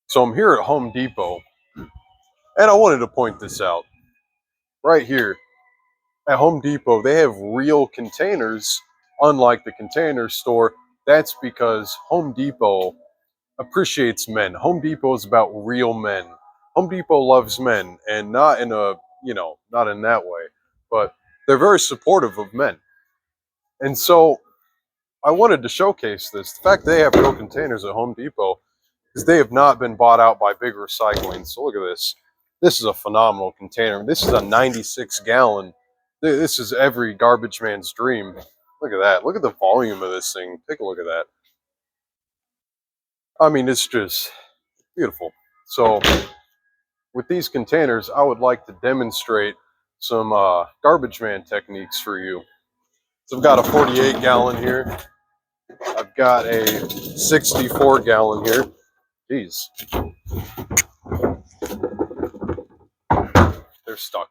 So I'm here at Home Depot, and I wanted to point this out. Right here at Home Depot, they have real containers, unlike the Container Store. That's because Home Depot appreciates men. Home Depot is about real men. Home Depot loves men, and not in a, not in that way, but they're very supportive of men. And so I wanted to showcase this. The fact they have real containers at Home Depot is they have not been bought out by big recycling. So look at this. This is a phenomenal container. This is a 96 gallon. This is every garbage man's dream. Look at that. Look at the volume of this thing. Take a look at that. I mean, it's just beautiful. So with these containers, I would like to demonstrate some garbage man techniques for you. So I've got a 48 gallon here. I've got a 64 gallon here. Jeez. They're stuck.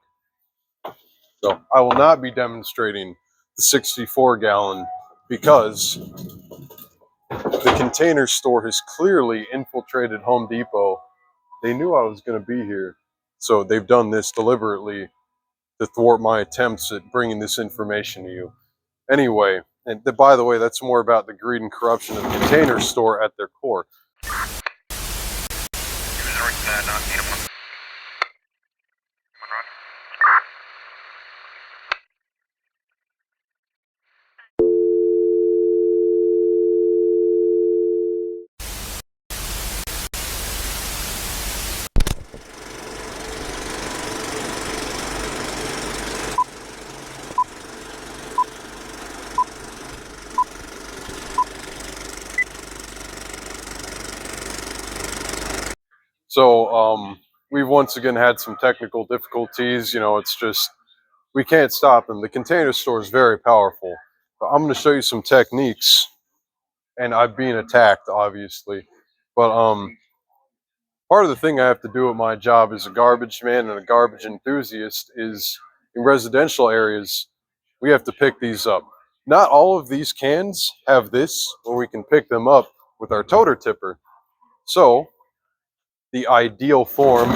So I will not be demonstrating the 64 gallon because the Container Store has clearly infiltrated Home Depot. They knew I was going to be here. So they've done this deliberately to thwart my attempts at bringing this information to you. Anyway, and by the way, that's more about the greed and corruption of the Container Store at their core. So we've once again had some technical difficulties. It's just we can't stop them. The Container Store is very powerful. But I'm going to show you some techniques, and I'm being attacked, obviously. But part of the thing I have to do at my job as a garbage man and a garbage enthusiast is in residential areas, we have to pick these up. Not all of these cans have this, where we can pick them up with our toter tipper. So the ideal form,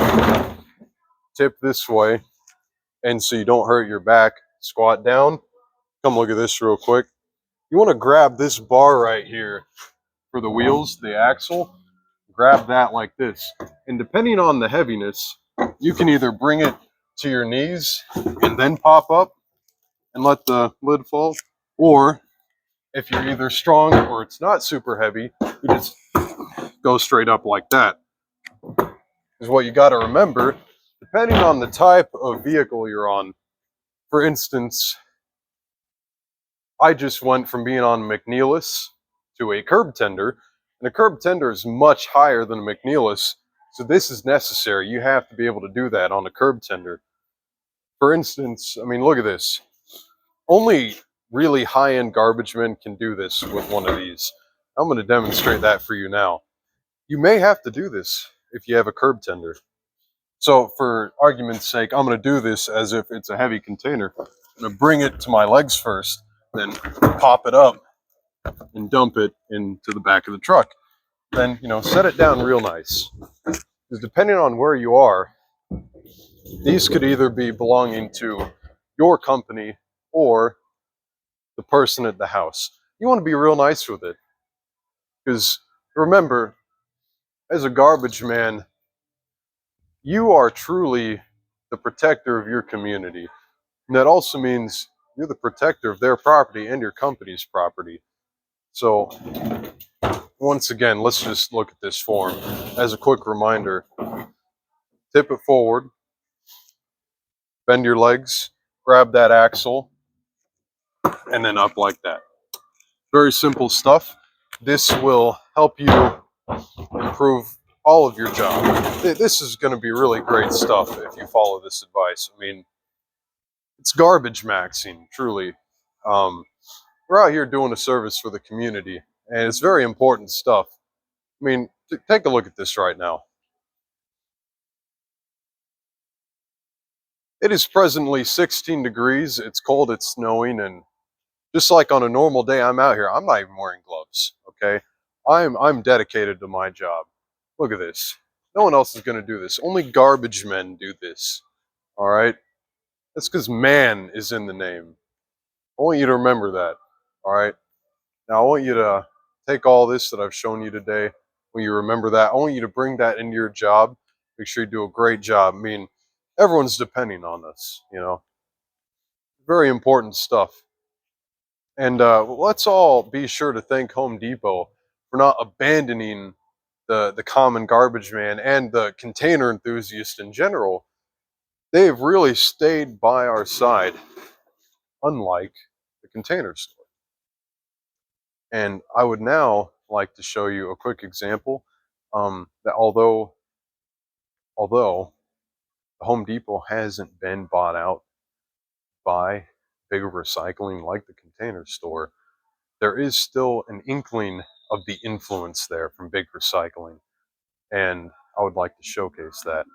tip this way, and so you don't hurt your back, squat down. Come look at this real quick. You want to grab this bar right here for the wheels, the axle. Grab that like this. And depending on the heaviness, you can either bring it to your knees and then pop up and let the lid fall, or if you're either strong or it's not super heavy, you just go straight up like that. Is what you got to remember, depending on the type of vehicle you're on. For instance, I just went from being on McNeilus to a curb tender, and a curb tender is much higher than a McNeilus, so this is necessary. You have to be able to do that on a curb tender. For instance, I mean, look at this. Only really high-end garbage men can do this with one of these. I'm going to demonstrate that for you now. You may have to do this if you have a curb tender. So for argument's sake, I'm going to do this as if it's a heavy container. I'm going to bring it to my legs first, then pop it up and dump it into the back of the truck. Then, set it down real nice. Because depending on where you are, these could either be belonging to your company or the person at the house. You want to be real nice with it. Because remember, as a garbage man, you are truly the protector of your community. And that also means you're the protector of their property and your company's property. So once again, let's just look at this form. As a quick reminder, tip it forward, bend your legs, grab that axle, and then up like that. Very simple stuff. This will help you improve all of your job. This is going to be really great stuff if you follow this advice. I mean, it's Garbagemaxxing, truly. We're out here doing a service for the community, and it's very important stuff. I mean, take a look at this right now. It is presently 16 degrees. It's cold, it's snowing, and just like on a normal day I'm out here, I'm not even wearing gloves, okay? I'm dedicated to my job. Look at this. No one else is going to do this. Only garbage men do this. All right? That's because man is in the name. I want you to remember that. All right? Now, I want you to take all this that I've shown you today. When you remember that, I want you to bring that into your job. Make sure you do a great job. I mean, everyone's depending on us, you know. Very important stuff. And let's all be sure to thank Home Depot for not abandoning the common garbage man and the container enthusiast in general. They've really stayed by our side, unlike the container store. And I would now like to show you a quick example that although the Home Depot hasn't been bought out by bigger recycling like the container store, there is still an inkling of the influence there from big recycling. And I would like to showcase that.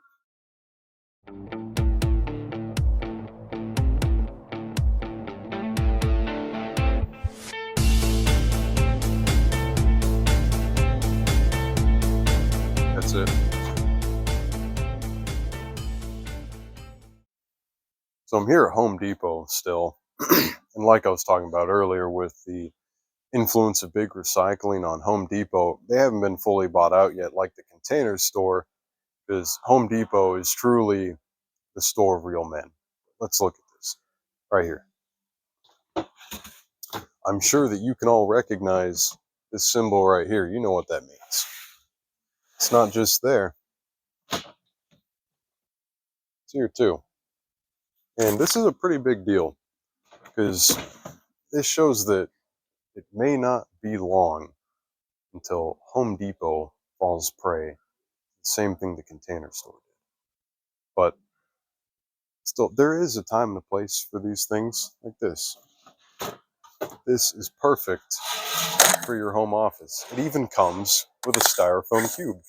That's it. So I'm here at Home Depot still. And like I was talking about earlier with the influence of big recycling on Home Depot, they haven't been fully bought out yet like the container store, because Home Depot is truly the store of real men. Let's look at this right here. I'm sure that you can all recognize this symbol right here. You know what that means. It's not just there. It's here too. And this is a pretty big deal because this shows that it may not be long until Home Depot falls prey. The same thing the container store did. But still, there is a time and a place for these things like this. This is perfect for your home office. It even comes with a styrofoam cube,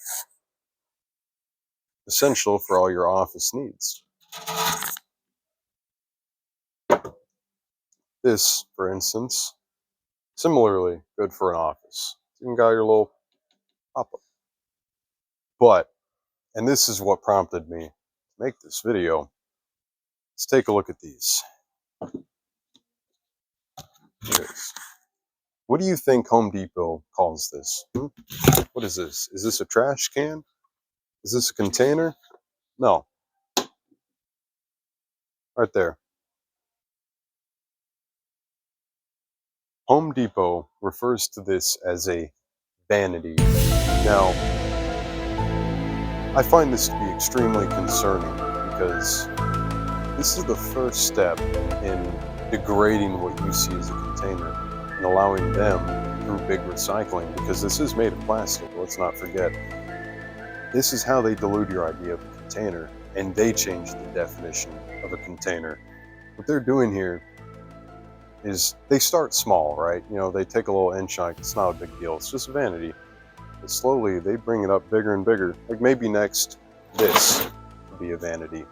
essential for all your office needs. This, for instance, similarly good for an office. You can got your little pop-up. But, and this is what prompted me to make this video, let's take a look at these. Here it is. What do you think Home Depot calls this? What is this? Is this a trash can? Is this a container? No. Right there. Home Depot refers to this as a vanity. Now, I find this to be extremely concerning because this is the first step in degrading what you see as a container and allowing them through big recycling, because this is made of plastic, let's not forget. This is how they dilute your idea of a container, and they change the definition of a container. What they're doing here is they start small, right? You know, they take a little inch chunk, it's not a big deal, it's just vanity. But slowly they bring it up bigger and bigger. Like maybe next, this could be a vanity.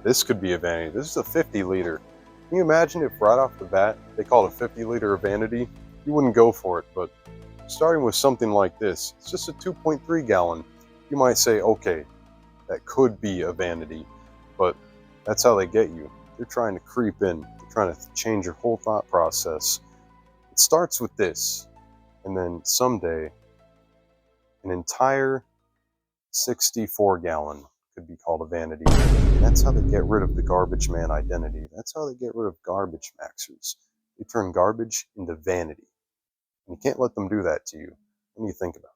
This could be a vanity. This is a 50-liter. Can you imagine if right off the bat they called a 50-liter a vanity? You wouldn't go for it, but starting with something like this, it's just a 2.3 gallon. You might say, okay, that could be a vanity, but that's how they get you. They're trying to creep in. They're trying to change your whole thought process. It starts with this, and then someday an entire 64 gallon could be called a vanity. And that's how they get rid of the garbage man identity. That's how they get rid of Garbagemaxxers. They turn garbage into vanity. And you can't let them do that to you. What do you think about it?